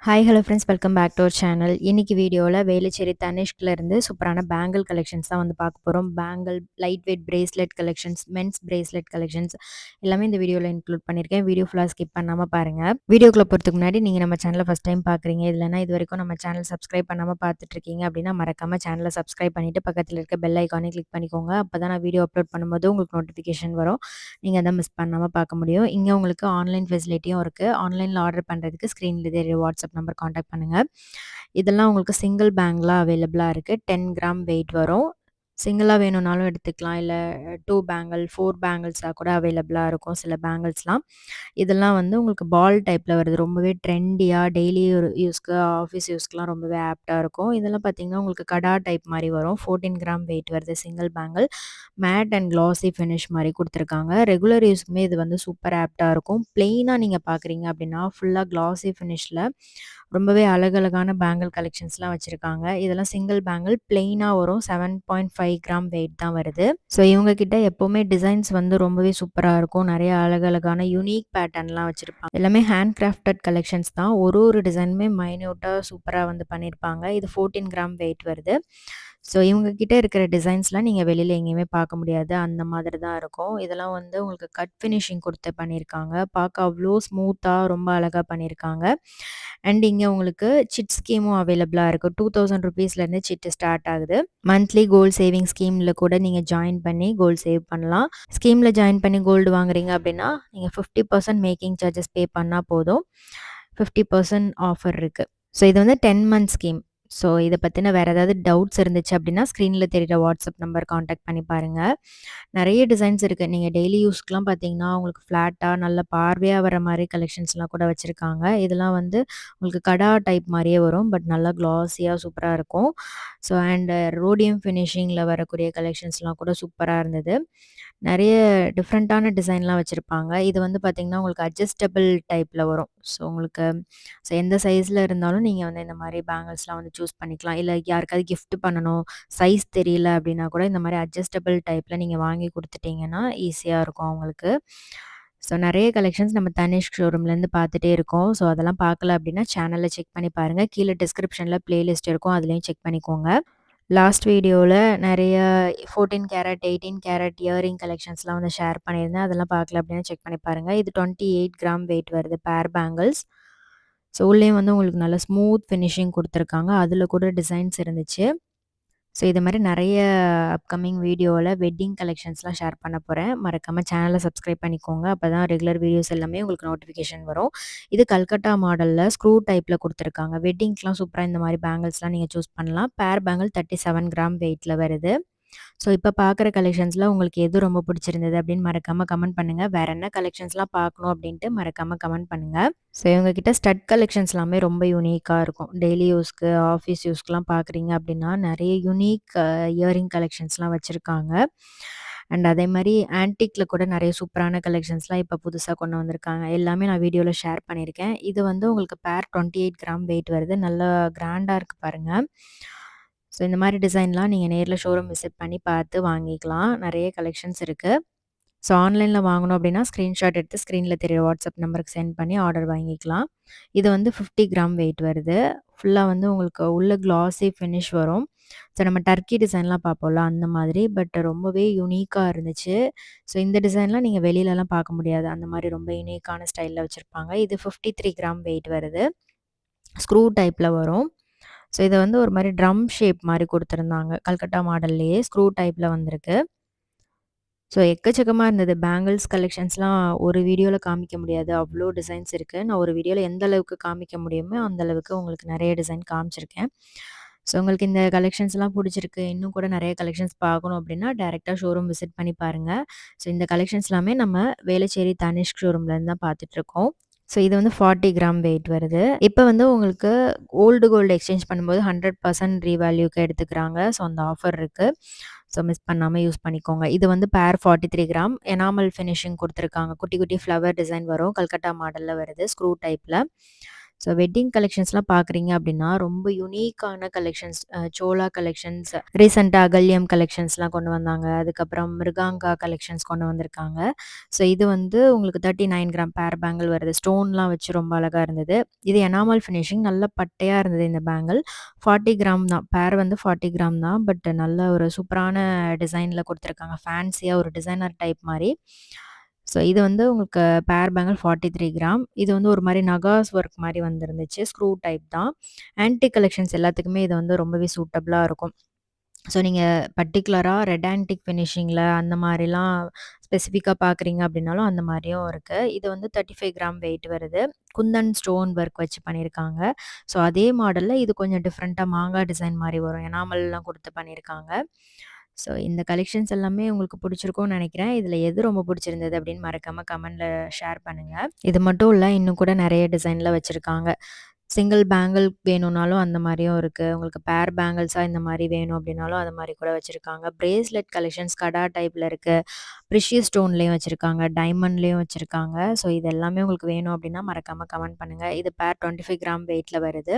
Hi hello friends, welcome back to our channel. இன்னைக்கு வீடியோவில் வேலுச்சேரி தனிஷ்கில் இருந்து சூப்பரான பேங்கிள் கலெக்ஷன்ஸ் தான் வந்து பார்க்க போகிறோம். Bangle, light weight bracelet collections, men's bracelet collections எல்லாமே இந்த வீடியோவில் இன்க்ளூட் பண்ணியிருக்கேன். வீடியோ ஃபுல்லாக ஸ்கிப் பண்ணாமல் பாருங்கள். வீடியோக்குள்ளே போகிறதுக்கு முன்னாடி நீங்கள் நம்ம சேனலை ஃபஸ்ட் டைம் பார்க்குறீங்க, இல்லைனா இது வரைக்கும் நம்ம சேனல் சப்ஸ்கிரைப் பண்ணாமல் பார்த்துட்ருக்கீங்க அப்படின்னா மறக்காமல் சேனலை சப்ஸ்கிரைப் பண்ணிவிட்டு பக்கத்தில் இருக்க பெல் ஐக்கானே கிளிக் பண்ணிக்கோங்க. அப்போ தான் நான் வீடியோ அப்லோட் பண்ணும்போது உங்களுக்கு நோட்டிஃபிகேஷன் வரும். நீங்கள் அதை மிஸ் பண்ணாமல் பார்க்க முடியும். இங்கே உங்களுக்கு ஆன்லைன் ஃபெசிலிட்டியும் இருக்குது. ஆன்லைனில் ஆர்டர் பண்ணுறதுக்கு ஸ்க்ரீனில் தெரிய வாட்ஸ்அப் நம்பர் காண்டாக்ட் பண்ணுங்கள். இதெல்லாம் உங்களுக்கு சிங்கிள் பேங்கில் அவைலபிளாக இருக்குது. 10 கிராம் வெயிட் வரும். சிங்கிளாக வேணும்னாலும் எடுத்துக்கலாம், இல்லை 2 பேங்கிள் 4 பேங்கிள்ஸாக கூட அவைலபிளாக இருக்கும் சில பேங்கிள்ஸ்லாம். இதெல்லாம் வந்து உங்களுக்கு பால் டைப்பில் வருது. ரொம்பவே ட்ரெண்டியாக டெய்லி யூஸ்க்கு, ஆஃபீஸ் யூஸ்க்குலாம் ரொம்பவே ஆப்டாக இருக்கும். இதெல்லாம் பார்த்தீங்கன்னா உங்களுக்கு கடா டைப் மாதிரி வரும். 14 கிராம் வெயிட் வருது single bangle. Matte and classy finish மாதிரி கொடுத்துருக்காங்க. ரெகுலர் யூஸ்க்குமே இது வந்து சூப்பர் ஆப்டாக இருக்கும். பிளெயினாக நீங்கள் பார்க்குறீங்க அப்படின்னா ஃபுல்லாக கிளாசி ஃபினிஷில் ரொம்பவே அழகழகான பேங்கிள் கலெக்ஷன்ஸ்லாம் வச்சுருக்காங்க. இதெல்லாம் சிங்கிள் பேங்கிள் பிளெயினாக வரும். 7.5 கிராம் வெயிட் தான் வருது. ஸோ இவங்ககிட்ட எப்போவுமே டிசைன்ஸ் வந்து ரொம்பவே சூப்பராக இருக்கும். நிறைய அழகழகான யூனிக் பேட்டர்ன்லாம் வச்சுருப்பாங்க. எல்லாமே ஹேண்ட் கிராஃப்டட் கலெக்ஷன்ஸ் தான். ஒரு டிசைனுமே மைன்யூட்டாக சூப்பராக வந்து பண்ணியிருப்பாங்க. இது 14 கிராம் வெயிட் வருது. ஸோ இவங்ககிட்ட இருக்கிற டிசைன்ஸ்லாம் நீங்கள் வெளியில் எங்கேயுமே பார்க்க முடியாது. அந்த மாதிரி தான் இருக்கும். இதெல்லாம் வந்து உங்களுக்கு கட் ஃபினிஷிங் கொடுத்து பண்ணியிருக்காங்க. பார்க்க அவ்வளோ ஸ்மூத்தாக ரொம்ப அழகாக பண்ணியிருக்காங்க. அண்ட் இங்கே உங்களுக்கு சிட் ஸ்கீமும் அவைலபிளாக இருக்குது. 2000 ருபீஸ்லேருந்து சிட்டு ஸ்டார்ட் ஆகுது. மந்த்லி கோல்டு சேவிங் ஸ்கீமில் கூட நீங்கள் ஜாயின் பண்ணி கோல்டு சேவ் பண்ணலாம். ஸ்கீமில் ஜாயின் பண்ணி கோல்டு வாங்குறீங்க அப்படின்னா நீங்கள் 50% மேக்கிங் சார்ஜஸ் பே பண்ணால் போதும். 50% ஆஃபர் இருக்குது. ஸோ இது வந்து 10 மந்த் ஸ்கீம். ஸோ இதை பற்றின வேறு ஏதாவது டவுட்ஸ் இருந்துச்சு அப்படின்னா ஸ்க்ரீனில் தெரிகிற வாட்ஸ்அப் நம்பர் காண்டாக்ட் பண்ணி பாருங்கள். நிறைய டிசைன்ஸ் இருக்குது. நீங்கள் டெய்லி யூஸ்க்குலாம் பார்த்தீங்கன்னா உங்களுக்கு ஃப்ளாட்டாக நல்ல பார்வையாக வர மாதிரி கலெக்ஷன்ஸ்லாம் கூட வச்சுருக்காங்க. இதெல்லாம் வந்து உங்களுக்கு கடா டைப் மாதிரியே வரும். பட் நல்லா க்ளாஸியாக சூப்பராக இருக்கும். ஸோ அண்ட் ரோடியம் ஃபினிஷிங்கில் வரக்கூடிய கலெக்ஷன்ஸ்லாம் கூட சூப்பராக இருந்தது. நிறைய டிஃப்ரெண்ட்டான டிசைன்லாம் வச்சுருப்பாங்க. இது வந்து பார்த்திங்கன்னா உங்களுக்கு அட்ஜஸ்டபிள் டைப்பில் வரும். ஸோ உங்களுக்கு எந்த சைஸில் இருந்தாலும் நீங்கள் வந்து இந்த மாதிரி பேங்கிள்ஸ்லாம் வந்து சூஸ் பண்ணிக்கலாம். இல்லை யாருக்காவது கிஃப்ட் பண்ணணும், சைஸ் தெரியல அப்படின்னா கூட இந்த மாதிரி அட்ஜஸ்டபிள் டைப்பில் நீங்கள் வாங்கி கொடுத்துட்டிங்கன்னா ஈஸியாக இருக்கும் அவங்களுக்கு. ஸோ நிறைய கலெக்ஷன்ஸ் நம்ம தனிஷ்க் ஷோரூம்லேருந்து பார்த்துட்டே இருக்கோம். ஸோ அதெல்லாம் பார்க்கல அப்படின்னா சேனலில் செக் பண்ணி பாருங்கள். கீழே டிஸ்கிரிப்ஷனில் பிளேலிஸ்ட் இருக்கும், அதுலேயும் செக் பண்ணிக்கோங்க. லாஸ்ட் வீடியோவில் நிறைய 14 கேரட் 18 கேரட் இயரிங் கலெக்ஷன்ஸ்லாம் வந்து ஷேர் பண்ணியிருந்தேன். அதெல்லாம் பார்க்கல அப்படின்னா செக் பண்ணி பாருங்கள். இது 28 கிராம் வெயிட் வருது பேர் பேங்கிள்ஸ். ஸோ உள்ளேயும் வந்து உங்களுக்கு நல்ல ஸ்மூத் ஃபினிஷிங் கொடுத்துருக்காங்க. அதில் கூட டிசைன்ஸ் இருந்துச்சு. ஸோ இது மாதிரி நிறைய அப்கமிங் வீடியோவில் வெட்டிங் கலெக்ஷன்ஸ்லாம் ஷேர் பண்ண போகிறேன். மறக்காமல் சேனலை சப்ஸ்கிரைப் பண்ணிக்கோங்க. அப்போ தான் ரெகுலர் வீடியோஸ் எல்லாமே உங்களுக்கு நோட்டிஃபிகேஷன் வரும். இது கல்கட்டா மாடலில் ஸ்க்ரூ டைப்பில் கொடுத்துருக்காங்க. வெட்டிங்ஸ்லாம் சூப்பராக இந்த மாதிரி பேங்கிள்ஸ்லாம் நீங்கள் சூஸ் பண்ணலாம். பேர் பேங்கிள் 37 கிராம் வெயிட்டில் வருது. ஸோ இப்போ பார்க்குற கலெக்ஷன்ஸில் உங்களுக்கு எது ரொம்ப பிடிச்சிருந்தது அப்படின்னு மறக்காமல் கமெண்ட் பண்ணுங்கள். வேறு என்ன கலெக்ஷன்ஸ்லாம் பார்க்கணும் அப்படின்ட்டு மறக்காமல் கமெண்ட் பண்ணுங்கள். ஸோ இவங்ககிட்ட ஸ்டட் கலெக்ஷன்ஸ் எல்லாமே ரொம்ப யூனிக்காக இருக்கும். டெய்லி யூஸ்க்கு, ஆஃபீஸ் யூஸ்க்குலாம் பார்க்குறீங்க அப்படின்னா நிறைய யூனிக் இயரிங் கலெக்ஷன்ஸ்லாம் வச்சுருக்காங்க. அண்ட் அதே மாதிரி ஆன்டிக்கில் கூட நிறைய சூப்பரான கலெக்ஷன்ஸ்லாம் இப்போ புதுசாக கொண்டு வந்திருக்காங்க. எல்லாமே நான் வீடியோவில் ஷேர் பண்ணியிருக்கேன். இது வந்து உங்களுக்கு பேர் 28 கிராம் வெயிட் வருது. நல்லா கிராண்டாக இருக்குது பாருங்கள். ஸோ இந்த மாதிரி டிசைன்லாம் நீங்கள் நேரில் ஷோரூம் விசிட் பண்ணி பார்த்து வாங்கிக்கலாம். நிறைய கலெக்ஷன்ஸ் இருக்குது. ஸோ ஆன்லைனில் வாங்கணும் அப்படின்னா ஸ்க்ரீன்ஷாட் எடுத்து ஸ்க்ரீனில் தெரிய வாட்ஸ்அப் நம்பருக்கு சென்ட் பண்ணி ஆர்டர் வாங்கிக்கலாம். இது வந்து 50 கிராம் வெயிட் வருது. ஃபுல்லாக வந்து உங்களுக்கு உள்ள கிளாஸி ஃபினிஷ் வரும். ஸோ நம்ம டர்க்கி டிசைன்லாம் பார்ப்போம்ல அந்த மாதிரி, பட் ரொம்பவே யூனிக்காக இருந்துச்சு. ஸோ இந்த டிசைன்லாம் நீங்கள் வெளியிலலாம் பார்க்க முடியாது. அந்த மாதிரி ரொம்ப யூனிக்கான ஸ்டைலில் வச்சுருப்பாங்க. இது 53 கிராம் வெயிட் வருது. ஸ்க்ரூ டைப்பில் வரும். ஸோ இதை வந்து ஒரு மாதிரி ட்ரம் ஷேப் மாதிரி கொடுத்துருந்தாங்க. கல்கட்டா மாடல்லையே ஸ்க்ரூ டைப்பில் வந்திருக்கு. ஸோ எக்கச்சக்கமாக இருந்தது. பேங்கிள்ஸ் கலெக்ஷன்ஸ்லாம் ஒரு வீடியோவில் காமிக்க முடியாது. அவ்வளோ டிசைன்ஸ் இருக்குது. நான் ஒரு வீடியோவில் எந்த அளவுக்கு காமிக்க முடியுமோ அந்த அளவுக்கு உங்களுக்கு நிறைய டிசைன் காமிச்சிருக்கேன். ஸோ உங்களுக்கு இந்த கலெக்ஷன்ஸ்லாம் பிடிச்சிருக்கு, இன்னும் கூட நிறைய கலெக்ஷன்ஸ் பார்க்கணும் அப்படின்னா டேரெக்டாக ஷோரூம் விசிட் பண்ணி பாருங்கள். ஸோ இந்த கலெக்ஷன்ஸ் எல்லாமே நம்ம வேளச்சேரி தனிஷ்க் ஷோரூம்லேருந்து தான் பார்த்துட்ருக்கோம். ஸோ இது வந்து 40 கிராம் வெயிட் வருது. இப்போ வந்து உங்களுக்கு ஓல்டு கோல்டு எக்ஸ்சேஞ்ச் பண்ணும்போது 100% ரீவேல்யூக்கு எடுத்துக்கிறாங்க. ஸோ அந்த ஆஃபர் இருக்குது. ஸோ மிஸ் பண்ணாமல் யூஸ் பண்ணிக்கோங்க. இது வந்து பேர் 43 கிராம் எனாமல் ஃபினிஷிங் கொடுத்துருக்காங்க. குட்டி குட்டி ஃப்ளவர் டிசைன் வரும். கல்கட்டா மாடலில் வருது. ஸ்க்ரூ டைப்பில். ஸோ வெட்டிங் கலெக்ஷன்ஸ்லாம் பார்க்குறீங்க அப்படின்னா, ரொம்ப யுனிக்கான கலெக்ஷன்ஸ் சோலா கலெக்ஷன்ஸ், ரீசென்ட்டா அகல்யம் கலெக்ஷன்ஸ்லாம் கொண்டு வந்தாங்க. அதுக்கப்புறம் மிருகாங்கா கலெக்ஷன்ஸ் கொண்டு வந்திருக்காங்க. ஸோ இது வந்து உங்களுக்கு 39 கிராம் பேர் பேங்கிள் வருது. ஸ்டோன்லாம் வச்சு ரொம்ப அழகா இருந்தது. இது எனாமல் ஃபினிஷிங் நல்ல பட்டையா இருந்தது இந்த பேங்கிள். 40 கிராம் தான். பேர் வந்து 40 கிராம் தான். பட் நல்ல ஒரு சூப்பரான டிசைன்ல குடுத்துருக்காங்க. ஃபேன்சியா ஒரு டிசைனர் டைப் மாரி. ஸோ இது வந்து உங்களுக்கு பேர் பேங்கிள் 43 கிராம். இது வந்து ஒரு மாரி நகாஸ் ஒர்க் மாரி வந்திருந்துச்சு. ஸ்க்ரூ டைப் தான். ஆன்டிக் கலெக்ஷன்ஸ் எல்லாத்துக்குமே இது வந்து ரொம்பவே சூட்டபிளா இருக்கும். ஸோ நீங்க பர்ட்டிகுலரா ரெட் ஆன்டிக் ஃபினிஷிங்கில அந்த மாரிலாம் ஸ்பெசிஃபிக்கா பார்க்குறீங்க அப்படின்னாலும் அந்த மாரியும் இருக்கு. இது வந்து 35 கிராம் வெயிட் வருது. குந்தன் ஸ்டோன் ஒர்க் வச்சு பண்ணியிருக்காங்க. ஸோ அதே மாடல்ல இது கொஞ்சம் டிஃப்ரெண்ட்டா மாங்காய் டிசைன் மாரி வரும். எனாமல்லாம் குடுத்து பண்ணியிருக்காங்க. ஸோ இந்த கலெக்ஷன்ஸ் எல்லாமே உங்களுக்கு பிடிச்சிருக்கும்னு நெனைக்கிறேன். இதில எது ரொம்ப பிடிச்சிருந்தது அப்படின்னு மறக்காம கமெண்ட்ல ஷேர் பண்ணுங்க. இது மட்டும் இல்ல, இன்னும் கூட நெறைய டிசைன்ல வச்சிருக்காங்க. சிங்கிள் பேங்கிள் வேணும்னாலும் அந்த மாரியும் இருக்கு. உங்களுக்கு பேர் பேங்கிள்ஸா இந்த மாரி வேணும் அப்டின்னாலும் அது மாரி கூட வச்சிருக்காங்க. பிரேஸ்லெட் கலெக்ஷன்ஸ் கடா டைப்ல இருக்கு. ப்ரிஷியஸ் ஸ்டோன்லயும் வச்சிருக்காங்க. டைமண்ட்லயும் வச்சிருக்காங்க. ஸோ இது எல்லாமே உங்களுக்கு வேணும் அப்டின்னா மறக்காம கமெண்ட் பண்ணுங்க. இது பேர் 25 கிராம் வெயிட்ல வருது.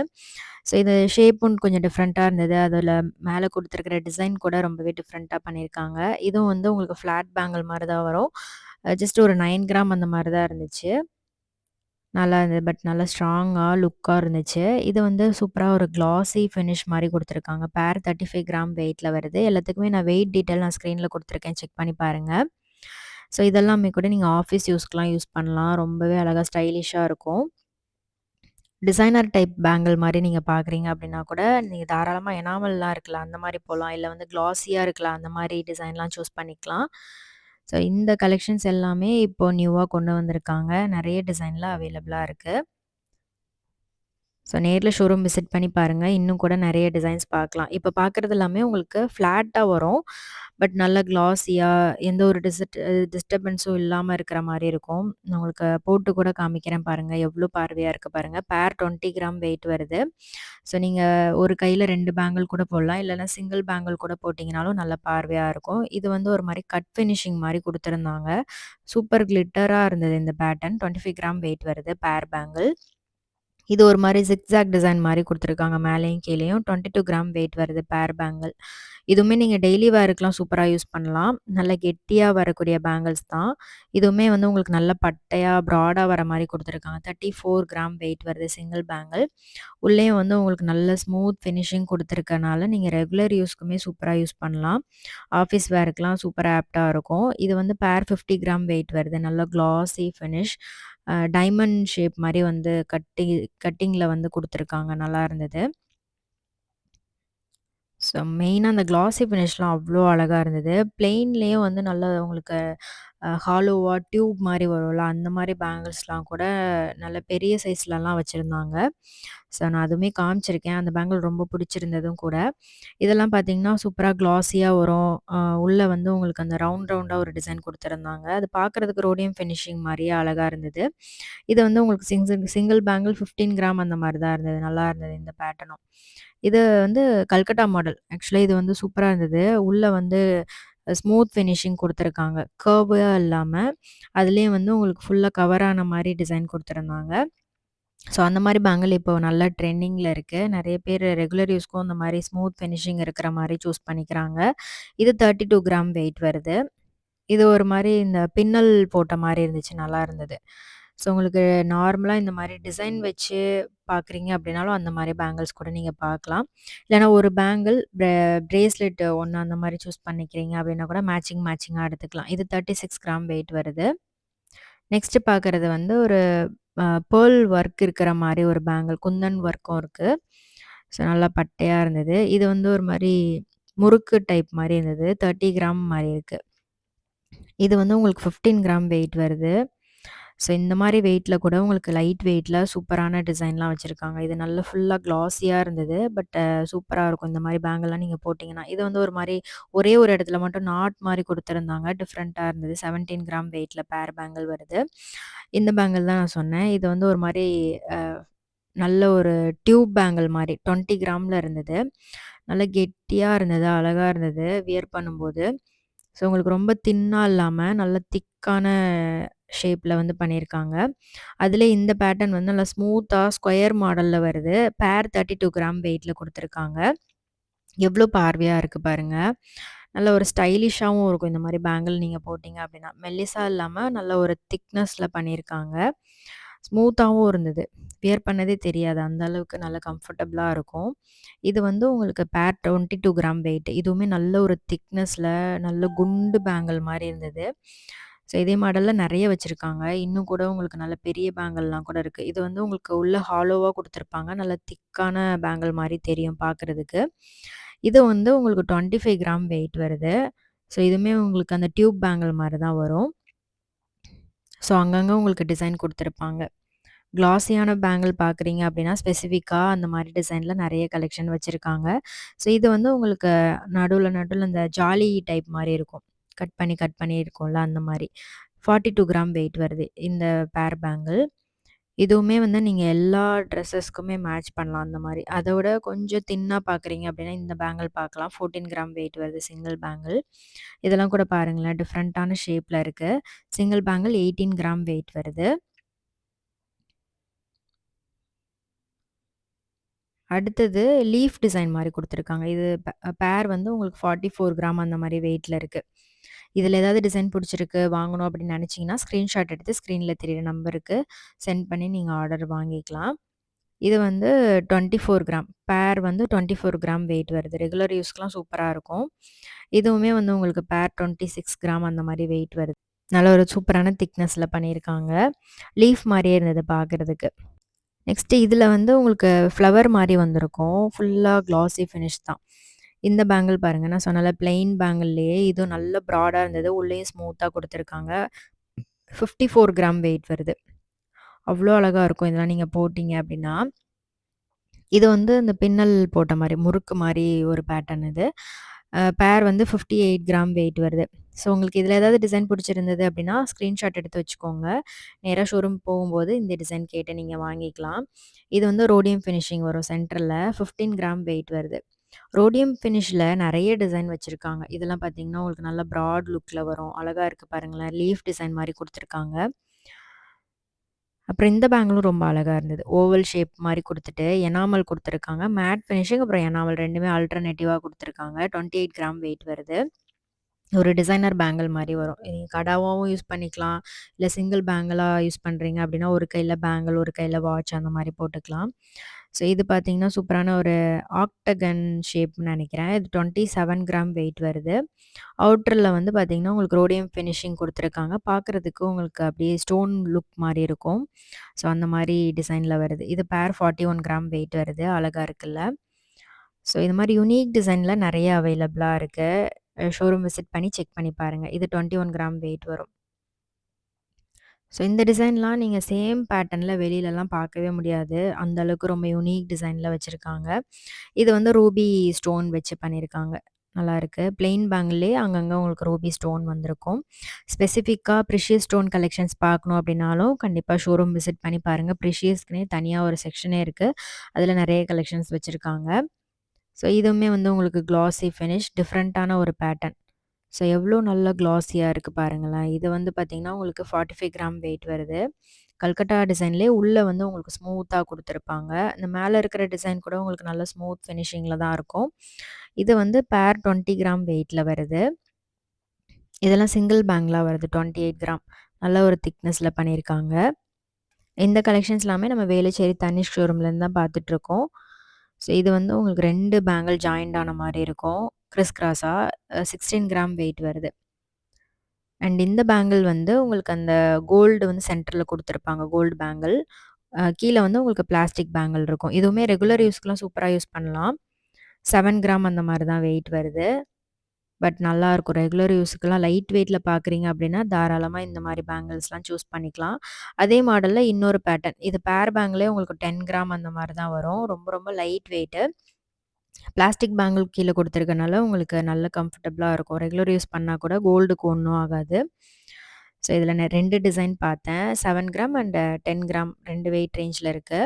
ஸோ இது ஷேப்பும் கொஞ்சம் டிஃப்ரெண்ட்டா இருந்தது. அதுல மேல குடுத்துருக்கிற டிசைன் கூட ரொம்பவே டிஃப்ரெண்ட்டா பண்ணியிருக்காங்க. இதுவும் வந்து உங்களுக்கு ஃப்ளாட் பேங்கிள் மாரி தான் வரும். ஜஸ்ட் ஒரு 9 கிராம் அந்த மாரி தான் இருந்துச்சு. நல்லா இருந்தது. பட் நல்லா ஸ்ட்ராங்கா, லுக்கா இருந்துச்சு. இது வந்து சூப்பரா ஒரு கிளாஸி ஃபினிஷ் மாரி குடுத்துருக்காங்க. பேர் 35 கிராம் வெயிட்ல வருது. எல்லாத்துக்குமே நான் வெயிட் டீட்டெயில் நான் ஸ்க்ரீன்ல குடுத்துருக்கேன். செக் பண்ணி பாருங்க. ஸோ இதெல்லாமே கூட நீங்க ஆஃபீஸ் யூஸ்க்குலாம் யூஸ் பண்ணலாம். ரொம்பவே அழகா ஸ்டைலிஷா இருக்கும். டிசைனர் டைப் பேங்கிள் மாரி நீங்க பார்க்குறீங்க அப்டின்னா கூட, நீங்க தாராளமா எனாமல்லாம் இருக்குல்ல, அந்த மாரி போலாம். இல்ல வந்து கிளாஸியா இருக்குல்ல, அந்த மாரி டிசைன்லாம் சூஸ் பண்ணிக்கலாம். ஸோ இந்த கலெக்ஷன்ஸ் எல்லாமே இப்போ நியூவா கொண்டு வந்திருக்காங்க. நெறைய டிசைன்ல அவைலபிளா இருக்கு. ஸோ நேர்ல ஷோரூம் விசிட் பண்ணி பாருங்க. இன்னும் கூட நெறைய டிசைன்ஸ் பார்க்கலாம். இப்ப பார்க்குறது எல்லாமே உங்களுக்கு ஃப்ளாட்டா வரும். பட் நல்ல கிளாஸியா எந்த ஒரு டிஸ்டர்பன்ஸும் இல்லாம இருக்கிற மாரி இருக்கும். நான் உங்களுக்கு போட்டு கூட காமிக்கிறேன் பாருங்க. எவ்ளோ பார்வையா இருக்கு பாருங்க. பேர் 20 கிராம் வெயிட் வருது. ஸோ நீங்க ஒரு கையில 2 பேங்கிள் கூட போடலாம். இல்லன்னா சிங்கிள் பேங்கிள் கூட போட்டீங்கனாலும் நல்ல பார்வையா இருக்கும். இது வந்து ஒரு மாரி கட் ஃபினிஷிங் மாரி குடுத்துருந்தாங்க. சூப்பர் கிளிட்டரா இருந்தது இந்த பேட்டர்ன். 25 கிராம் வெயிட் வருது பேர் பேங்கிள். இது ஒரு மாரி ஜிக்ஸாக் டிசைன் மாரி குடுத்துருக்காங்க. மேலேயும் கீழேயும் 22 கிராம் வெயிட் வருது பேர் பேங்கிள். இதுவுமே நீங்க டெய்லி வேர்க்குலாம் சூப்பரா யூஸ் பண்ணலாம். நல்ல கெட்டியா வரக்கூடிய பேங்கிள்ஸ் தான். இதுவுமே வந்து உங்களுக்கு நல்ல பட்டையா, ப்ராடா வர மாரி குடுத்துருக்காங்க. 34 கிராம் வெயிட் வருது சிங்கிள் பேங்கிள். உள்ளேயும் வந்து உங்களுக்கு நல்ல ஸ்மூத் ஃபினிஷிங் குடுத்துருக்கனால, நீங்க ரெகுலர் யூஸ்க்குமே சூப்பரா யூஸ் பண்ணலாம். ஆஃபீஸ் வேர்க்குலாம் சூப்பரா ஆப்ட்டா இருக்கும். இது வந்து பேர் 50 கிராம் வெயிட் வருது. நல்ல கிளாஸி ஃபினிஷ். டைமண்ட் ஷேப் மாரி வந்து கட்டிங்ல வந்து குடுத்துருக்காங்க. நல்லா இருந்தது. ஸோ மெயினா அந்த கிளாஸி ஃபினிஷ்லாம் அவ்ளோ அழகா இருந்தது. பிளெயின்லேயும் வந்து நல்ல உங்களுக்கு ஹாலோவா டியூப் மாரி வரும்ல, அந்த மாரி பேங்கிள்ஸ்லாம் கூட நல்ல பெரிய சைஸ்லலாம் வச்சிருந்தாங்க. ஸோ நான் அதுவுமே காமிச்சிருக்கேன். அந்த பேங்கிள் ரொம்ப பிடிச்சிருந்ததும் கூட. இதெல்லாம் பார்த்தீங்கன்னா, சூப்பரா கிளாஸியா வரும். உள்ள வந்து உங்களுக்கு அந்த ரவுண்ட் ரவுண்டா ஒரு டிசைன் குடுத்துருந்தாங்க. அது பார்க்கறதுக்கு ரோடியம் ஃபினிஷிங் மாரியே அழகா இருந்தது. இது வந்து உங்களுக்கு சிங்கிள் பேங்கிள் 15 கிராம் அந்த மாரி தான் இருந்தது. நல்லா இருந்தது இந்த பேட்டர்னும். இது வந்து கல்கட்டா மாடல். ஆக்சுவலா இது வந்து சூப்பரா இருந்தது. உள்ள வந்து ஸ்மூத் ஃபினிஷிங் குடுத்துருக்காங்க. கர்வா இல்லாம, அதிலேயும் வந்து உங்களுக்கு ஃபுல்லா கவர் ஆன மாரி டிசைன் குடுத்துருந்தாங்க. ஸோ அந்த மாரி பேங்கிள் இப்போ நல்லா ட்ரெண்டிங்ல இருக்கு. நெறைய பேர் ரெகுலர் யூஸ்க்கும் இந்த மாரி ஸ்மூத் ஃபினிஷிங் இருக்கிற மாரி சூஸ் பண்ணிக்கிறாங்க. இது 32 கிராம் வெயிட் வருது. இது ஒரு மாரி இந்த பின்னல் போட்ட மாரி இருந்துச்சு. நல்லா இருந்தது. ஸோ உங்களுக்கு நார்மலா இந்த மாரி டிசைன் வச்சு பார்க்குறீங்க அப்டின்னாலும், அந்த மாரி பேங்கிள்ஸ் கூட நீங்க பார்க்கலாம். இல்லன்னா ஒரு பேங்கிள் பிரேஸ்லெட் ஒண்ணு அந்த மாரி சூஸ் பண்ணிக்கிறீங்க அப்டின்னா கூட மேட்சிங்கா எடுத்துக்கலாம். இது 36 கிராம் வெயிட் வருது. நெக்ஸ்ட் பார்க்குறது வந்து ஒரு பேர்ல் ஒர்க் இருக்கிற மாரி ஒரு பேங்கிள். குந்தன் ஒர்க்கும் இருக்கு. ஸோ நல்லா பட்டையா இருந்தது. இது வந்து ஒரு மாரி முறுக்கு டைப் மாரி இருந்தது. 30 கிராம் மாரி இருக்கு. இது வந்து உங்களுக்கு 15 கிராம் வெயிட் வருது. ஸோ இந்த மாரி வெயிட்ல கூட உங்களுக்கு லைட் வெயிட்ல சூப்பரான டிசைன்லாம் வச்சிருக்காங்க. இது நல்ல ஃபுல்லா கிளாஸியா இருந்தது. பட் சூப்பரா இருக்கும். இந்த மாரி பேங்கிள்லாம் நீங்க போட்டீங்கன்னா. இது வந்து ஒரு மாரி ஒரே ஒரு இடத்துல மட்டும் நாட் மாரி குடுத்துருந்தாங்க. டிஃப்ரெண்ட்டா இருந்தது. 17 கிராம் வெயிட்ல பேர் பேங்கிள் வருது. இந்த பேங்கிள் தான் நான் சொன்னேன். இது வந்து ஒரு மாரி அ நல்ல ஒரு டியூப் பேங்கிள் மாரி 20 கிராம்ல இருந்தது. நல்ல கெட்டியா இருந்தது. அழகா இருந்தது. வியர் பண்ணும்போது. ஸோ உங்களுக்கு ரொம்ப தின்னா இல்லாம, நல்ல திக்கான ஷேப்ல வந்து பண்ணியிருக்காங்க. அதிலே இந்த பேட்டர்ன் வந்து நல்லா ஸ்மூத்தா ஸ்கொயர் மாடல்ல வருது. பேர் 32 கிராம் வெயிட்ல குடுத்துருக்காங்க. எவ்ளோ பார்வையா இருக்கு பாருங்க. நல்ல ஒரு ஸ்டைலிஷாவும் இருக்கும் இந்த மாரி பேங்கிள் நீங்க போட்டீங்க அப்டின்னா. மெல்லிசா இல்லாம நல்ல ஒரு திக்னஸ்ல பண்ணியிருக்காங்க. ஸ்மூத்தாவும் இருந்தது. வியர் பண்ணதே தெரியாது. அந்த அளவுக்கு நல்ல கம்ஃபர்டபுளா இருக்கும். இது வந்து உங்களுக்கு பேர் 22 கிராம் வெயிட். இதுவுமே நல்ல ஒரு திக்னஸ்ல நல்ல குண்டு பேங்கிள் மாரி இருந்தது. ஸோ இதே மாடல்ல நெறைய வச்சிருக்காங்க. இன்னும் கூட உங்களுக்கு நல்ல பெரிய பேங்கிள்லாம் கூட இருக்கு. இது வந்து உங்களுக்கு உள்ள ஹாலோவா குடுத்துருப்பாங்க. நல்ல திக்கான பேங்கிள் மாரி தெரியும் பார்க்கறதுக்கு. இது வந்து உங்களுக்கு 25 கிராம் வெயிட் வருது. ஸோ இதுவுமே உங்களுக்கு அந்த டியூப் பேங்கிள் மாரி தான் வரும். ஸோ அங்கங்க உங்களுக்கு டிசைன் குடுத்துருப்பாங்க. கிளாஸியான பேங்கிள் பார்க்குறீங்க அப்டின்னா, ஸ்பெசிஃபிக்கா அந்த மாரி டிசைன்ல நெறைய கலெக்ஷன் வச்சிருக்காங்க. ஸோ இது வந்து உங்களுக்கு நடுவுல இந்த ஜாலி டைப் மாரி இருக்கும். கட் பண்ணி இருக்கும்ல அந்த மாரி. 42 கிராம் வெயிட் வருது இந்த பேர் பேங்கிள். இதுவுமே வந்து நீங்க எல்லா ட்ரெஸ்ஸஸ்க்குமே மேட்ச் பண்ணலாம் அந்த மாரி. அத விட கொஞ்சம் தின்னா பார்க்குறீங்க அப்டின்னா, இந்த பேங்கிள் பார்க்கலாம். 14 கிராம் வெயிட் வருது சிங்கிள் பேங்கிள். இதெல்லாம் கூட பாருங்களேன், டிஃப்ரெண்ட்டான ஷேப்ல இருக்கு. சிங்கிள் பேங்கிள் 18 கிராம் வெயிட் வருது. அடுத்தது லீஃப் டிசைன் மாரி குடுத்துருக்காங்க. இது பேர் வந்து உங்களுக்கு 44 கிராம் அந்த மாரி வெயிட்ல இருக்கு. இதில ஏதாவது டிசைன் புடிச்சிருக்கு, வாங்கணும் அப்படின்னு நெனச்சீங்கன்னா, ஸ்க்ரீன்ஷாட் எடுத்து ஸ்க்ரீன்ல தெரியிற நம்பருக்கு சென்ட் பண்ணி நீங்க ஆர்டர் வாங்கிக்கலாம். இது வந்து 24 கிராம். பேர் வந்து 24 கிராம் வெயிட் வருது. ரெகுலர் யூஸ்க்குலாம் சூப்பரா இருக்கும். இதுவுமே வந்து உங்களுக்கு பேர் 26 கிராம் அந்த மாரி வெயிட் வருது. நல்ல ஒரு சூப்பரான திக்னஸ்ல பண்ணியிருக்காங்க. லீஃப் மாரியே இருந்தது பார்க்கறதுக்கு. நெக்ஸ்ட்டு இதில வந்து உங்களுக்கு ஃப்ளவர் மாரி வந்திருக்கும். ஃபுல்லா கிளாஸி ஃபினிஷ் தான். இந்த பேங்கிள் பாருங்க. நான் சொன்னேன்ல பிளெயின் பேங்கிள்லேயே இதுவும் நல்ல ப்ராடா இருந்தது. உள்ளேயும் ஸ்மூத்தா குடுத்துருக்காங்க. 54 கிராம் வெயிட் வருது. அவ்ளோ அழகா இருக்கும். இதெல்லாம் நீங்க போட்டீங்க அப்டின்னா. இது வந்து இந்த பின்னல் போட்ட மாரி, முறுக்கு மாரி ஒரு பேட்டர்ன் இது. பேர் வந்து 58 கிராம் வெயிட் வருது. ஸோ உங்களுக்கு இதில ஏதாவது டிசைன் பிடிச்சிருந்தது அப்டின்னா, ஸ்க்ரீன்ஷாட் எடுத்து வச்சுக்கோங்க. நேரா ஷோரூம் போகும்போது இந்த டிசைன் கேட்டு நீங்க வாங்கிக்கலாம். இது வந்து ரோடியம் ஃபினிஷிங் வரும் சென்டர்ல. 15 கிராம் வெயிட் வருது. ரோடியம் ஃபினிஷ்ல நெறைய டிசைன் வச்சிருக்காங்க. இதெல்லாம் பார்த்தீங்கன்னா, உங்களுக்கு நல்ல ப்ராட் லுக்ல வரும். அழகா இருக்கு பாருங்களேன். லீஃப் டிசைன் மாரி குடுத்துருக்காங்க. அப்புறம் இந்த பேங்கிளும் ரொம்ப அழகா இருந்தது. ஓவல் ஷேப் மாரி குடுத்துட்டு, எனாமல் குடுத்துருக்காங்க. மேட் ஃபினிஷிங் அப்புறம் எனாமல் 2மே ஆல்டர்னேட்டிவா குடுத்துருக்காங்க. 28 கிராம் வெயிட் வருது. ஒரு டிசைனர் பேங்கிள் மாரி வரும். நீங்க கடாவாவும் யூஸ் பண்ணிக்கலாம். இல்ல சிங்கிள் பேங்கிளா யூஸ் பண்றீங்க அப்டின்னா, ஒரு கையில பேங்கிள், ஒரு கையில வாட்ச் அந்த மாரி போட்டுக்கலாம். ஸோ இது பார்த்தீங்கன்னா, சூப்பரான ஒரு ஆக்டகன் ஷேப்ன்னு நெனைக்கிறேன். இது 27 கிராம் வெயிட் வருது. அவுட்டர்ல வந்து பார்த்தீங்கன்னா, உங்களுக்கு ரோடியம் ஃபினிஷிங் குடுத்துருக்காங்க. பார்க்கறதுக்கு உங்களுக்கு அப்படியே ஸ்டோன் லுக் மாரி இருக்கும். ஸோ அந்த மாரி டிசைன்ல வருது. இது பேர் 41 கிராம் வெயிட் வருது. அழகா இருக்குல்ல. ஸோ இது மாரி யூனிக் டிசைன்ல நெறைய அவைலபிளா இருக்கு. ஷோரூம் விசிட் பண்ணி செக் பண்ணி பாருங்க. இது 21 கிராம் வெயிட் வரும். ஸோ இந்த டிசைன்லாம் நீங்க சேம் பேட்டர்ன்ல வெளிலலாம் பார்க்கவே முடியாது. அந்த அளவுக்கு ரொம்ப யூனிக் டிசைன்ல வச்சிருக்காங்க. இது வந்து ரூபி ஸ்டோன் வச்சு பண்ணியிருக்காங்க. நல்லாயிருக்கு. பிளெயின் பேங்கிள்லேயே அங்கங்க உங்களுக்கு ரூபி ஸ்டோன் வந்திருக்கும். ஸ்பெசிஃபிக்கா ப்ரிஷியஸ் ஸ்டோன் கலெக்ஷன்ஸ் பார்க்கணும் அப்படின்னாலும், கண்டிப்பா ஷோரூம் விசிட் பண்ணி பாருங்க. ப்ரிஷியஸ்க்குன்னே தனியா ஒரு செக்ஷனே இருக்கு. அதில நெறைய கலெக்ஷன்ஸ் வச்சிருக்காங்க. ஸோ இதுவுமே வந்து உங்களுக்கு கிளாஸி ஃபினிஷ் டிஃப்ரெண்ட்டான ஒரு பேட்டர்ன். ஸோ எவ்வளோ நல்லா கிளாஸியா இருக்கு பாருங்களேன். இது வந்து பார்த்தீங்கன்னா, உங்களுக்கு 45 கிராம் வெயிட் வருது. கல்கட்டா டிசைன்லேயே உள்ள வந்து உங்களுக்கு ஸ்மூத்தா குடுத்துருப்பாங்க. இந்த மேல இருக்கிற டிசைன் கூட உங்களுக்கு நல்ல ஸ்மூத் ஃபினிஷிங்ல தான் இருக்கும். இது வந்து பேர் 20 கிராம் வெயிட்ல வருது. இதெல்லாம் சிங்கிள் பேங்கிளா வருது 28 கிராம். நல்ல ஒரு திக்னஸ்ல பண்ணியிருக்காங்க. இந்த கலெக்ஷன்ஸ் எல்லாமே நம்ம வேளச்சேரி தனிஷ் ஷோரூம்லேருந்து தான் பார்த்துட்ருக்கோம். ஸோ இது வந்து உங்களுக்கு 2 பேங்கிள் ஜாயிண்ட் ஆன மாரி இருக்கும். கிறிஸ் கிராஸா 16 கிராம் வெயிட் வருது. அண்ட் இந்த பேங்கிள் வந்து உங்களுக்கு அந்த கோல்டு வந்து சென்டர்ல குடுத்துருப்பாங்க. Gold bangle. கீழ வந்து உங்களுக்கு பிளாஸ்டிக் பேங்கிள் இருக்கும். இதுவுமே ரெகுலர் யூஸ்க்குலாம் சூப்பரா யூஸ் பண்ணலாம். 7 கிராம் அந்த மாரி தான் வெயிட் வருது. பட் நல்லாருக்கும். ரெகுலர் யூஸுக்குலாம் லைட் வெயிட்ல பார்க்குறீங்க அப்டின்னா, தாராளமா இந்த மாரி பேங்கிள்ஸ்லாம் சூஸ் பண்ணிக்கலாம். அதே மாடல்ல இன்னொரு பேட்டர்ன். இது பேர் பேங்கிளே உங்களுக்கு 10 கிராம் அந்த மாரி தான் வரும். ரொம்ப ரொம்ப லைட் வெயிட்டு. பிளாஸ்டிக் பேங்கிள் கீழ குடுத்துருக்கனால உங்களுக்கு நல்ல கம்ஃபர்டபுளா இருக்கும். ரெகுலர் யூஸ் பண்ணா கூட கோல்டுக்கு ஒண்ணும் ஆகாது. ஸோ இதில நான் 2 டிசைன் பார்த்தேன். 7 கிராம் அண்ட் 10 கிராம் 2 வெயிட் ரேஞ்ச்ல இருக்கு.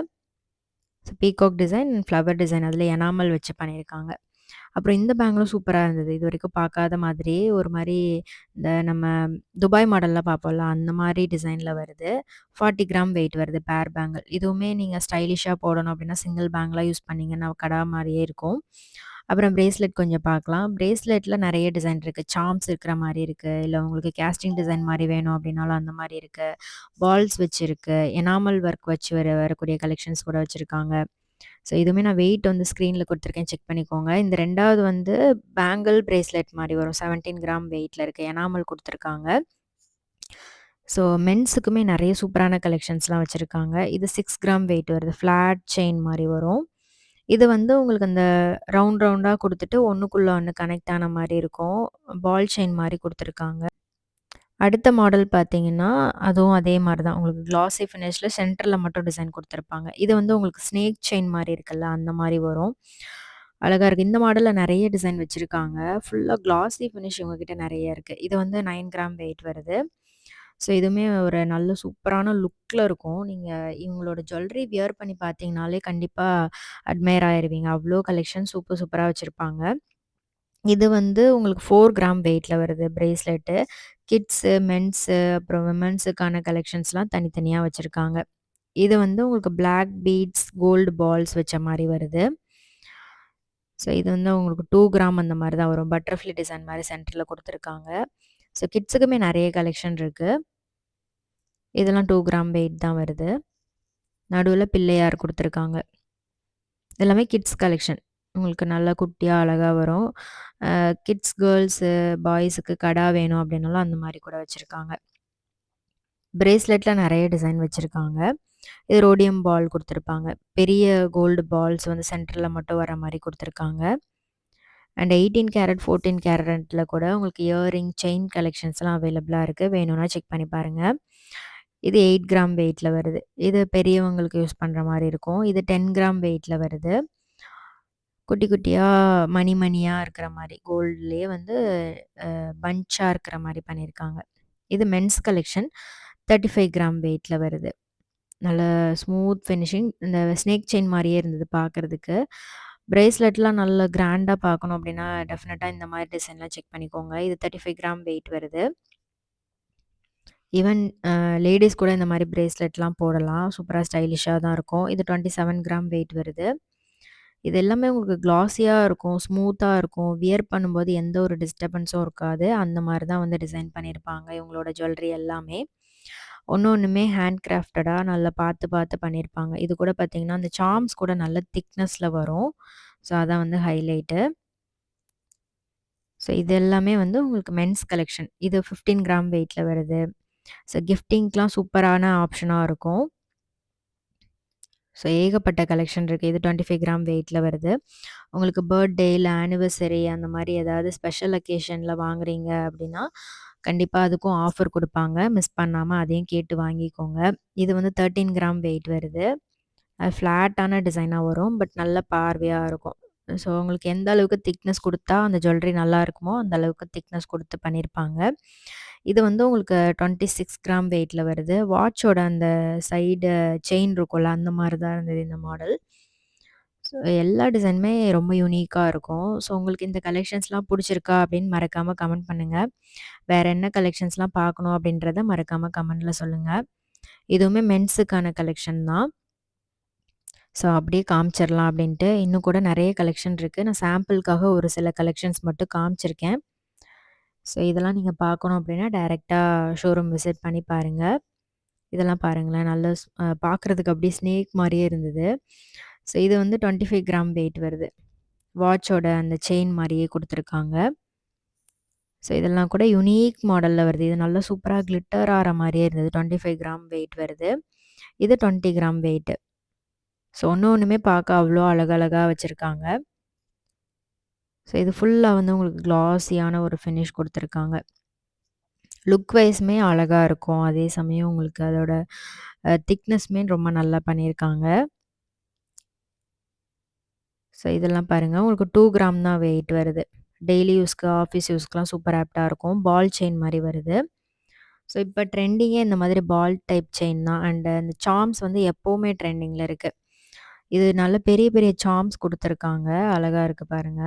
So peacock design, flower design அதில எனாமல் வச்சு பண்ணியிருக்காங்க. அப்புறம் இந்த பேங்கிலும் சூப்பரா இருந்தது. இதுவரைக்கும் பார்க்காத மாதிரி ஒரு மாரி இந்த நம்ம துபாய் மாடல்லாம் பார்ப்போம்ல, அந்த மாரி டிசைன்ல வருது. 40 கிராம் வெயிட் வருது பேர் பேங்கிள். இதுவுமே நீங்க ஸ்டைலிஷா போடணும் அப்டின்னா, சிங்கிள் பேங்க்லாம் யூஸ் பண்ணீங்கன்னா, கடா மாரியே இருக்கும். அப்புறம் பிரேஸ்லெட் கொஞ்சம் பார்க்கலாம். பிரேஸ்லெட்ல நெறைய டிசைன் இருக்கு. சார்ம்ஸ் இருக்கிற மாரி இருக்கு. இல்ல உங்களுக்கு கேஸ்டிங் டிசைன் மாரி வேணும் அப்டின்னாலும் அந்த மாரி இருக்கு. பால்ஸ் வச்சு இருக்கு. எனாமல் ஒர்க் வச்சு வரக்கூடிய கலெக்ஷன்ஸ் கூட வச்சிருக்காங்க. ஸோ இதுவுமே நான் வெயிட் வந்து ஸ்க்ரீன்ல குடுத்துருக்கேன். செக் பண்ணிக்கோங்க. இந்த 2வது வந்து பேங்கிள் பிரேஸ்லெட் மாரி வரும். 17 கிராம் வெயிட்ல இருக்கு. எனாமல் குடுத்துருக்காங்க. ஸோ மென்ஸுக்குமே நெறைய சூப்பரான கலெக்ஷன்ஸ்லாம் வச்சிருக்காங்க. இது 6 கிராம் வெயிட் வருது. ஃப்ளாட் செயின் மாரி வரும். இது வந்து உங்களுக்கு அந்த ரவுண்டா குடுத்துட்டு ஒண்ணுக்குள்ள ஒண்ணு கனெக்ட் ஆன மாரி இருக்கும். பால் செயின் மாரி குடுத்துருக்காங்க. அடுத்த மாடல் பார்த்தீங்கன்னா, அதுவும் அதே மாரி தான். உங்களுக்கு கிளாஸி ஃபினிஷ்ல சென்டர்ல மட்டும் டிசைன் குடுத்துருப்பாங்க. இது வந்து உங்களுக்கு ஸ்னேக் செயின் மாரி இருக்குல்ல, அந்த மாரி வரும். அழகா இருக்கு. இந்த மாடல்ல நெறைய டிசைன் வச்சிருக்காங்க. ஃபுல்லா கிளாஸி ஃபினிஷ் இவங்க கிட்ட நெறைய இருக்கு. இது வந்து 9 கிராம் வெயிட் வருது. ஸோ இதுவுமே ஒரு நல்ல சூப்பரான லுக்ல இருக்கும். நீங்க இவங்களோட ஜுவல்லரி வியர் பண்ணி பார்த்தீங்கனாலே கண்டிப்பா அட்மையர் ஆயிருவீங்க. அவ்ளோ கலெக்ஷன் சூப்பர் சூப்பரா வச்சிருப்பாங்க. இது வந்து உங்களுக்கு 4 கிராம் வெயிட்ல வருது பிரேஸ்லெட்டு. கிட்ஸு, மென்ஸு அப்புறம் விமென்ஸுக்கான கலெக்ஷன்ஸ்லாம் தனித்தனியா வச்சிருக்காங்க. இது வந்து உங்களுக்கு பிளாக் பீட்ஸ், கோல்டு பால்ஸ் வச்ச மாரி வருது. ஸோ இது வந்து உங்களுக்கு 2 கிராம் அந்த மாரி தான் வரும். பட்டர்ஃப்ளை டிசைன் மாரி சென்டர்ல குடுத்துருக்காங்க. ஸோ கிட்ஸுக்குமே நெறைய கலெக்ஷன் இருக்கு. இதெல்லாம் 2 கிராம் வெயிட் தான் வருது. நடுவுல பிள்ளையார் குடுத்துருக்காங்க. எல்லாமே கிட்ஸ் கலெக்ஷன். உங்களுக்கு நல்லா குட்டியா அழகா வரும். கிட்ஸ், கேர்ல்ஸு, பாய்ஸுக்கு கடா வேணும் அப்டின்னாலும் அந்த மாரி கூட வச்சிருக்காங்க. பிரேஸ்லெட்ல நெறைய டிசைன் வச்சிருக்காங்க. இது ரோடியம் பால் குடுத்துருப்பாங்க. பெரிய கோல்டு பால்ஸ் வந்து சென்டர்ல மட்டும் வர மாரி குடுத்துருக்காங்க. அண்ட் 18 கேரட், 14 கேரட்ல கூட உங்களுக்கு இயரிங், செயின் கலெக்ஷன்ஸ்லாம் அவைலபிளா இருக்கு. வேணும்னா செக் பண்ணி பாருங்க. இது 8 கிராம் வெயிட்ல வருது. இது பெரியவங்களுக்கு யூஸ் பண்ற மாரி இருக்கும். இது 10 கிராம் வெயிட்ல வருது. குட்டி குட்டியா மணியா இருக்கிற மாரி கோல்ட்லயே வந்து பஞ்ச்சா இருக்கிற மாரி பண்ணியிருக்காங்க. இது மென்ஸ் கலெக்ஷன் 35 கிராம் வெயிட்ல வருது. நல்ல ஸ்மூத் ஃபினிஷிங். இந்த ஸ்னேக் செயின் மாரியே இருந்தது பார்க்கறதுக்கு. பிரேஸ்லெட்லாம் நல்ல கிராண்டா பார்க்கணும் அப்டின்னா, டெஃபினட்டா இந்த மாரி டிசைன்லாம் செக் பண்ணிக்கோங்க. இது 35 கிராம் வெயிட் வருது. ஈவன் லேடீஸ் கூட இந்த மாரி பிரேஸ்லெட்லாம் போடலாம். சூப்பரா ஸ்டைலிஷா தான் இருக்கும். இது 27 கிராம் வெயிட் வருது. இது எல்லாமே உங்களுக்கு கிளாஸியா இருக்கும், ஸ்மூத்தா இருக்கும். வியர் பண்ணும்போது எந்த ஒரு டிஸ்டர்பன்ஸும் இருக்காது. அந்த மாரி தான் வந்து டிசைன் பண்ணியிருப்பாங்க இவங்களோட ஜுவல்லரி எல்லாமே. ஒண்ணுமே ஹேண்ட் கிராஃப்டடா நல்லா பார்த்து பார்த்து பண்ணியிருப்பாங்க. இது கூட பார்த்தீங்கன்னா, அந்த சார்ம்ஸ் கூட நல்ல திக்னஸ்ல வரும். ஸோ அதான் வந்து ஹைலைட்டு. ஸோ இது எல்லாமே வந்து உங்களுக்கு மென்ஸ் கலெக்ஷன். இது 15 கிராம் வெயிட்ல வருது. ஸோ கிஃப்டிங்க்குலாம் சூப்பரான ஆப்ஷனா இருக்கும். ஸோ ஏகப்பட்ட கலெக்ஷன் இருக்கு. இது 25 கிராம் வெயிட்ல வருது. உங்களுக்கு பர்த்டே இல்ல ஆனிவர்சரி அந்த மாரி ஏதாவது ஸ்பெஷல் அக்கேஷன்ல வாங்குறீங்க அப்டின்னா, கண்டிப்பா அதுக்கும் ஆஃபர் குடுப்பாங்க. மிஸ் பண்ணாம அதையும் கேட்டு வாங்கிக்கோங்க. இது வந்து 13 கிராம் வெயிட் வருது. அது ஃப்ளாட்டான டிசைனா வரும். பட் நல்ல பார்வையா இருக்கும். ஸோ உங்களுக்கு எந்த அளவுக்கு திக்னஸ் குடுத்தா அந்த ஜுவல்லரி நல்லா இருக்குமோ, அந்த அளவுக்கு திக்னஸ் குடுத்து பண்ணியிருப்பாங்க. இது வந்து உங்களுக்கு 26 கிராம் வெயிட்ல வருது. வாட்சோட அந்த சைடு செயின் இருக்கும்ல, அந்த மாரி தான் இருந்தது இந்த மாடல். ஸோ எல்லா டிசைனுமே ரொம்ப யூனிக்கா இருக்கும். ஸோ உங்களுக்கு இந்த கலெக்ஷன்ஸ்லாம் புடிச்சிருக்கா அப்படின்னு மறக்காம கமெண்ட் பண்ணுங்க. வேற என்ன கலெக்ஷன்ஸ்லாம் பார்க்கணும் அப்படின்றத மறக்காம கமெண்ட்ல சொல்லுங்க. இதுவுமே மென்ஸுக்கான கலெக்ஷன் தான். ஸோ அப்படியே காமிச்சிரலாம் அப்படின்ட்டு. இன்னும் கூட நெறைய கலெக்ஷன் இருக்கு. நான் சாம்பிளுக்காக ஒரு சில கலெக்ஷன்ஸ் மட்டும் காமிச்சிருக்கேன். ஸோ இதெல்லாம் நீங்க பார்க்கணும் அப்படின்னா, டைரக்ட்டா ஷோரூம் விசிட் பண்ணி பாருங்க. இதெல்லாம் பாருங்களேன். நல்ல பார்க்குறதுக்கு அப்படியே ஸ்னேக் மாரியே இருந்தது. ஸோ இது வந்து 25 கிராம் வெயிட் வருது. வாட்சோட அந்த செயின் மாரியே குடுத்துருக்காங்க. ஸோ இதெல்லாம் கூட யுனீக் மாடல்ல வருது. இது நல்லா சூப்பரா கிளிட்டர் ஆற மாரியே இருந்தது. 25 கிராம் வெயிட் வருது. இது 20 கிராம் வெயிட். ஸோ ஒண்ணுமே பார்க்க அவ்ளோ அழகழகா வச்சிருக்காங்க. ஸோ இது ஃபுல்லா வந்து உங்களுக்கு கிளாஸியான ஒரு ஃபினிஷ் குடுத்துருக்காங்க. லுக் வைஸுமே அழகா இருக்கும். அதே சமயம் உங்களுக்கு அதோட திக்னஸ்மே ரொம்ப நல்லா பண்ணியிருக்காங்க. ஸோ இதெல்லாம் பாருங்க. உங்களுக்கு 2 கிராம் தான் வெயிட் வருது. டெய்லி யூஸ்க்கு, ஆஃபீஸ் யூஸ்க்குலாம் சூப்பர் ஆப்ட்டா இருக்கும். பால் செயின் மாரி வருது. ஸோ இப்ப ட்ரெண்டிங்கே இந்த மாதிரி பால் டைப் செயின் தான். அண்ட் அந்த சார்ம்ஸ் வந்து எப்பவுமே ட்ரெண்டிங்ல இருக்கு. இது நல்ல பெரிய பெரிய சார்ம்ஸ் குடுத்துருக்காங்க. அழகா இருக்கு பாருங்க.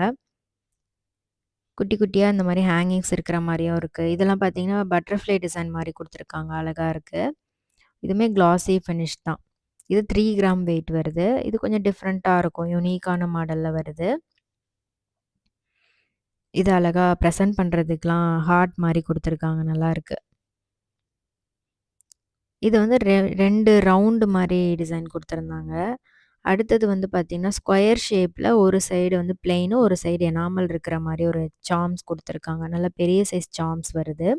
குட்டி குட்டியா இந்த மாரி ஹேங்கிங்ஸ் இருக்கிற மாரியும் இருக்கு. இதெல்லாம் பார்த்தீங்கன்னா, பட்டர்ஃப்ளை டிசைன் மாரி குடுத்துருக்காங்க. அழகா இருக்கு. இதுவுமே கிளாஸி ஃபினிஷ் தான். இது 3 கிராம் வெயிட் வருது. இது கொஞ்சம் டிஃப்ரெண்ட்டா இருக்கும். யூனிக்கான மாடல்ல வருது. இது அழகா பிரசன்ட் பண்றதுக்குலாம் ஹார்ட் மாரி குடுத்துருக்காங்க. நல்லாருக்கு. இது வந்து 2 ரவுண்டு மாரி டிசைன் குடுத்துருந்தாங்க. அடுத்தது வந்து பார்த்தீங்கன்னா, ஸ்கொயர் ஷேப்ல ஒரு சைடு வந்து பிளெயினு, ஒரு சைடு எனாமல் இருக்கிற மாரி ஒரு சார்ம்ஸ் குடுத்துருக்காங்க. நல்ல பெரிய சைஸ் சார்ம்ஸ் வருது.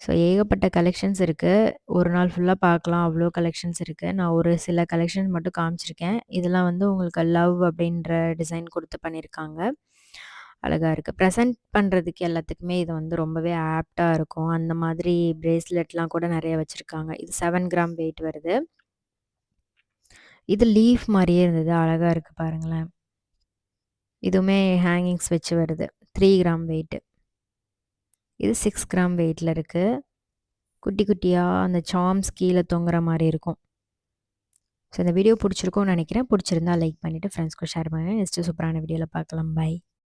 ஸோ ஏகப்பட்ட கலெக்ஷன்ஸ் இருக்கு. ஒரு நாள் ஃபுல்லா பார்க்கலாம். அவ்ளோ கலெக்ஷன்ஸ் இருக்கு. நான் ஒரு சில கலெக்ஷன் மட்டும் காமிச்சிருக்கேன். இதெல்லாம் வந்து உங்களுக்கு லவ் அப்படின்ற டிசைன் குடுத்து பண்ணியிருக்காங்க. அழகா இருக்கு. பிரசன்ட் பண்றதுக்கு எல்லாத்துக்குமே இது வந்து ரொம்பவே ஆப்ட்டா இருக்கும். அந்த மாதிரி பிரேஸ்லெட்லாம் கூட நெறைய வச்சிருக்காங்க. இது 7 கிராம் வெயிட் வருது. இது லீஃப் மாரியே இருந்தது. அழகா இருக்கு பாருங்களேன். இதுவுமே ஹேங்கிங்ஸ் வச்சு வருது. 3 கிராம் வெயிட். இது 6 கிராம் வெயிட்ல இருக்கு. குட்டி குட்டியா அந்த சார்ம்ஸ் கீழ தொங்குற மாரி இருக்கும். ஸோ இந்த வீடியோ புடிச்சிருக்கும்னு நெனைக்கிறேன். புடிச்சிருந்தா லைக் பண்ணிட்டு ஃப்ரெண்ட்ஸ்க்கும் ஷேர் பண்ணுங்க. நெக்ஸ்ட் சூப்பரான வீடியோல பார்க்கலாம். பை.